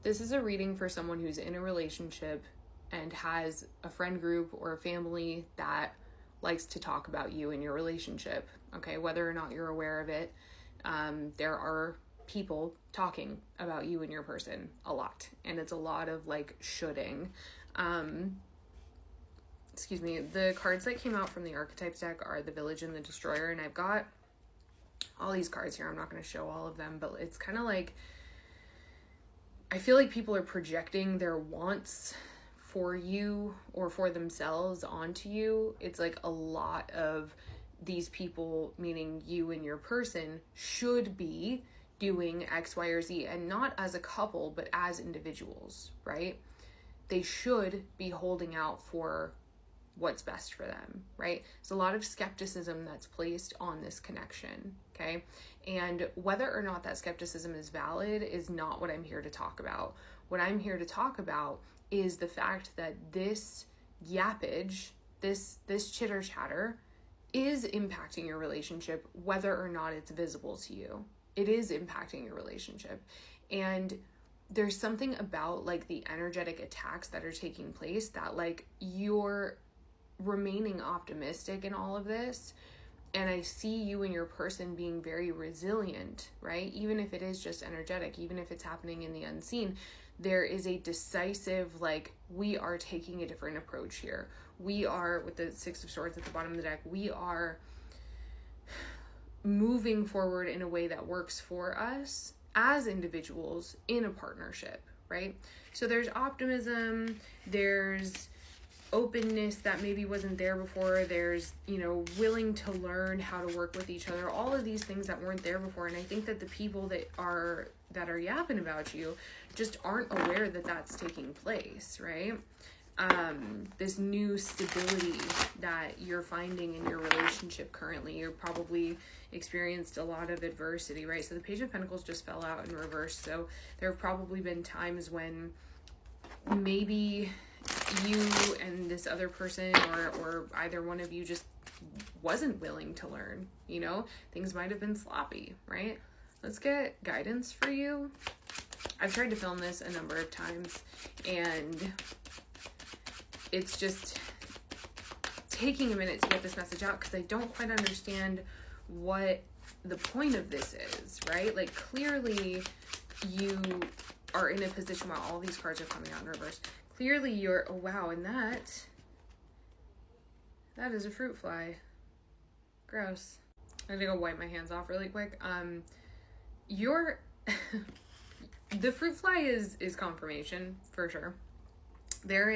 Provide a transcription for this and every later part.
This is a reading for someone who's in a relationship and has a friend group or a family that likes to talk about you and your relationship, okay? Whether or not you're aware of it, there are people talking about you and your person a lot, and it's a lot of like shoulding. Excuse me. The cards that came out from the archetypes deck are the Village and the Destroyer, and I've got all these cards here. I'm not going to show all of them, but it's kind of like, I feel like people are projecting their wants for you or for themselves onto you. It's like a lot of these people, meaning you and your person, should be doing X, Y, or Z, and not as a couple, but as individuals, right? They should be holding out for what's best for them, right? There's a lot of skepticism that's placed on this connection, okay? And whether or not that skepticism is valid is not what I'm here to talk about. What I'm here to talk about is the fact that this yappage, this chitter chatter is impacting your relationship, whether or not it's visible to you. It is impacting your relationship. And there's something about like the energetic attacks that are taking place that like you're remaining optimistic in all of this. And I see you and your person being very resilient, right? Even if it is just energetic, even if it's happening in the unseen, there is a decisive, like, we are taking a different approach here. We are, with the Six of Swords at the bottom of the deck, we are moving forward in a way that works for us as individuals in a partnership, right? So there's optimism, there's openness that maybe wasn't there before, there's, willing to learn how to work with each other, all of these things that weren't there before. And I think that the people that are yapping about you just aren't aware that that's taking place, right? This new stability that you're finding in your relationship currently, you're probably experienced a lot of adversity, right? So the Page of Pentacles just fell out in reverse. So there have probably been times when maybe you and this other person or either one of you just wasn't willing to learn, things might have been sloppy, right? Let's get guidance for you. I've tried to film this a number of times and it's just taking a minute to get this message out because I don't quite understand what the point of this is, right? Like clearly you are in a position while all these cards are coming out in reverse. Clearly you're, oh wow, and that is a fruit fly. Gross. I'm gonna go wipe my hands off really quick. The fruit fly is confirmation for sure. There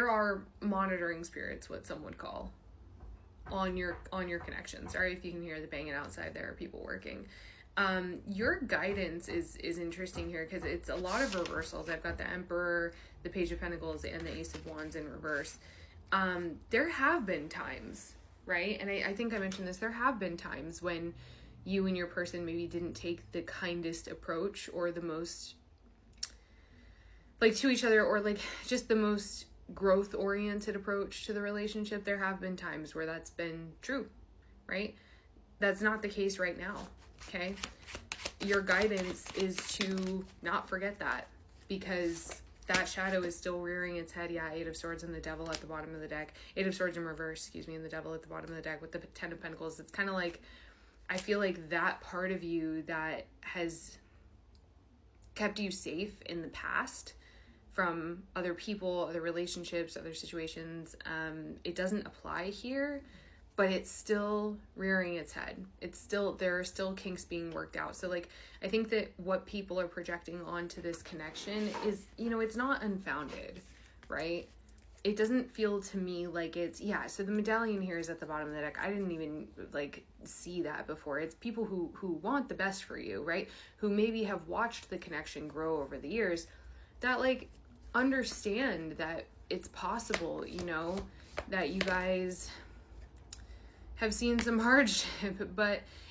are monitoring spirits, what some would call, on your connection. Sorry if you can hear the banging outside. There are people working. Your guidance is interesting here because it's a lot of reversals. I've got the Emperor, the Page of Pentacles, and the Ace of Wands in reverse. There have been times, right? And I think I mentioned this. There have been times when you and your person maybe didn't take the kindest approach or the most, like, to each other, or like just the most growth-oriented approach to the relationship. There have been times where that's been true, right? That's not the case right now. Okay, your guidance is to not forget that because that shadow is still rearing its head. Yeah, Eight of Swords and the Devil at the bottom of the deck. Eight of Swords in reverse, and the Devil at the bottom of the deck with the Ten of Pentacles. It's kind of like, I feel like that part of you that has kept you safe in the past from other people, other relationships, other situations, it doesn't apply here. But it's still rearing its head. There are still kinks being worked out. So like, I think that what people are projecting onto this connection is, it's not unfounded, right? It doesn't feel to me like it's, so the medallion here is at the bottom of the deck. I didn't even like see that before. It's people who want the best for you, right? Who maybe have watched the connection grow over the years that like understand that it's possible, that you guys have seen some hardship,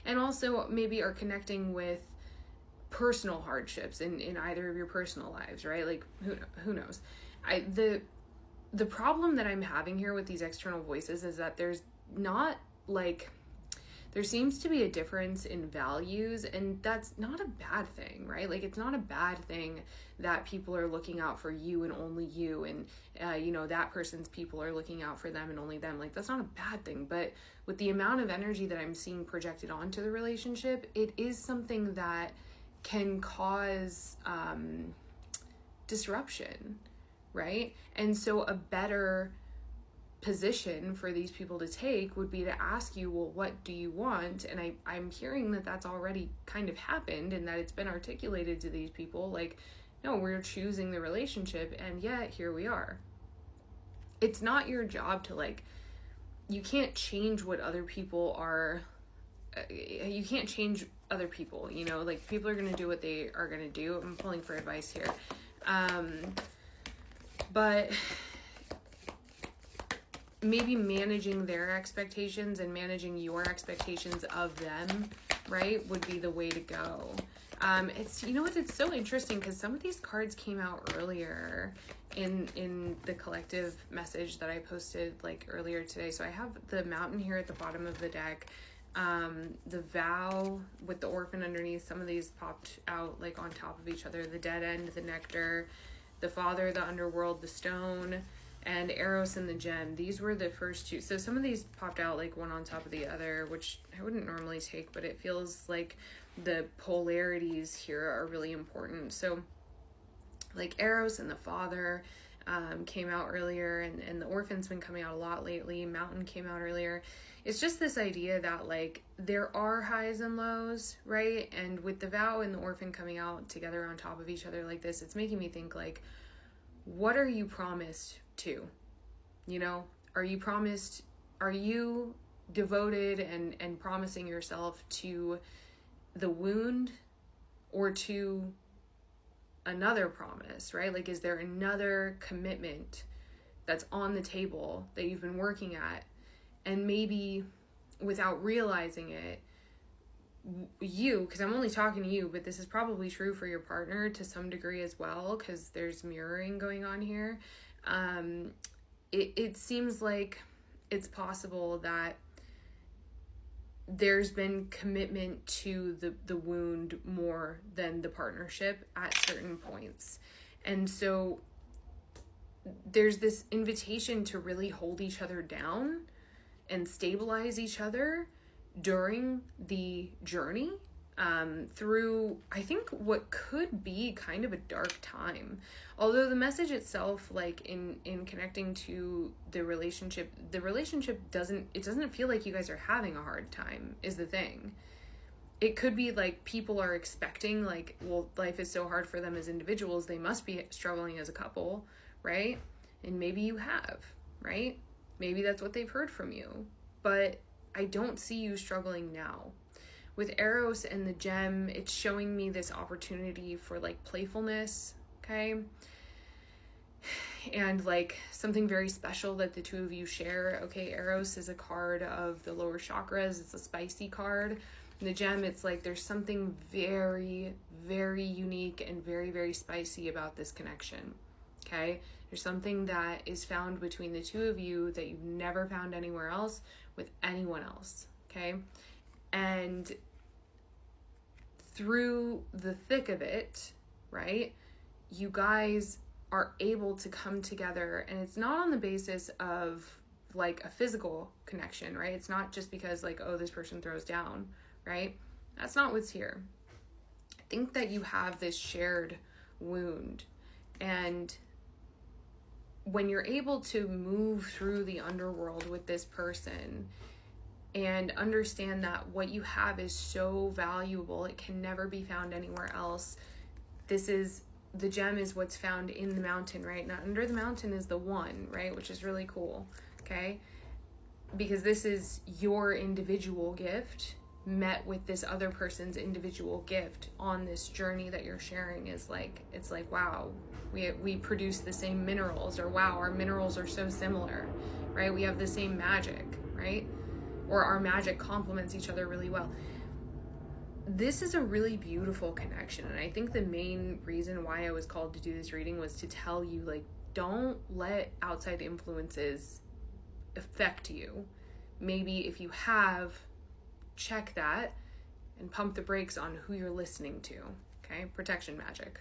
and also maybe are connecting with personal hardships in either of your personal lives, right? Like who knows? The problem that I'm having here with these external voices is that there's there seems to be a difference in values, and that's not a bad thing, right? Like, it's not a bad thing that people are looking out for you and only you, and that person's people are looking out for them and only them. Like, that's not a bad thing. But with the amount of energy that I'm seeing projected onto the relationship, it is something that can cause disruption, right? And so a better position for these people to take would be to ask you, well, what do you want? And I'm hearing that that's already kind of happened, and that it's been articulated to these people, like, no, we're choosing the relationship, and yet here we are. It's not your job to, like, you can't change what other people are, you can't change other people, like, people are going to do what they are going to do. I'm pulling for advice here. But maybe managing their expectations and managing your expectations of them, right, would be the way to go. It's, it's so interesting because some of these cards came out earlier in the collective message that I posted like earlier today. So I have the Mountain here at the bottom of the deck, the Vow with the Orphan underneath. Some of these popped out like on top of each other. The Dead End, the Nectar, the Father, the Underworld, the Stone, and Eros and the Gem. These were the first two. So some of these popped out like one on top of the other, which I wouldn't normally take, but it feels like the polarities here are really important. So like Eros and the Father came out earlier, and the Orphan's been coming out a lot lately. Mountain came out earlier. It's just this idea that like there are highs and lows, right? And with the Vow and the Orphan coming out together on top of each other like this, it's making me think like, what are you promised to? Are you devoted and promising yourself to the wound or to another promise, right? Like, is there another commitment that's on the table that you've been working at, and maybe without realizing it, because I'm only talking to you, but this is probably true for your partner to some degree as well, because there's mirroring going on here. It seems like it's possible that there's been commitment to the wound more than the partnership at certain points. And so there's this invitation to really hold each other down and stabilize each other during the journey, through, I think, what could be kind of a dark time. Although the message itself, like in connecting to the relationship doesn't feel like you guys are having a hard time, is the thing. It could be like people are expecting, like, well, life is so hard for them as individuals, they must be struggling as a couple, right? And maybe you have, right? Maybe that's what they've heard from you. But I don't see you struggling now. With Eros and the Gem, it's showing me this opportunity for like playfulness, okay? And like something very special that the two of you share. Okay, Eros is a card of the lower chakras. It's a spicy card. And the Gem, it's like there's something very, very unique and very, very spicy about this connection, okay? There's something that is found between the two of you that you've never found anywhere else with anyone else, okay? And through the thick of it, right, you guys are able to come together, and it's not on the basis of like a physical connection, right? It's not just because like, oh, this person throws down, right? That's not what's here. I think that you have this shared wound, and when you're able to move through the underworld with this person and understand that what you have is so valuable, it can never be found anywhere else. The Gem is what's found in the Mountain, right? Now, under the Mountain is the One, right? Which is really cool, okay? Because this is your individual gift met with this other person's individual gift on this journey that you're sharing. Is like, it's like, wow, we produce the same minerals, or wow, our minerals are so similar, right? We have the same magic, right? Or our magic complements each other really well. This is a really beautiful connection, and I think the main reason why I was called to do this reading was to tell you, like, don't let outside influences affect you. Maybe if you have check that and pump the brakes on who you're listening to. Okay, protection magic.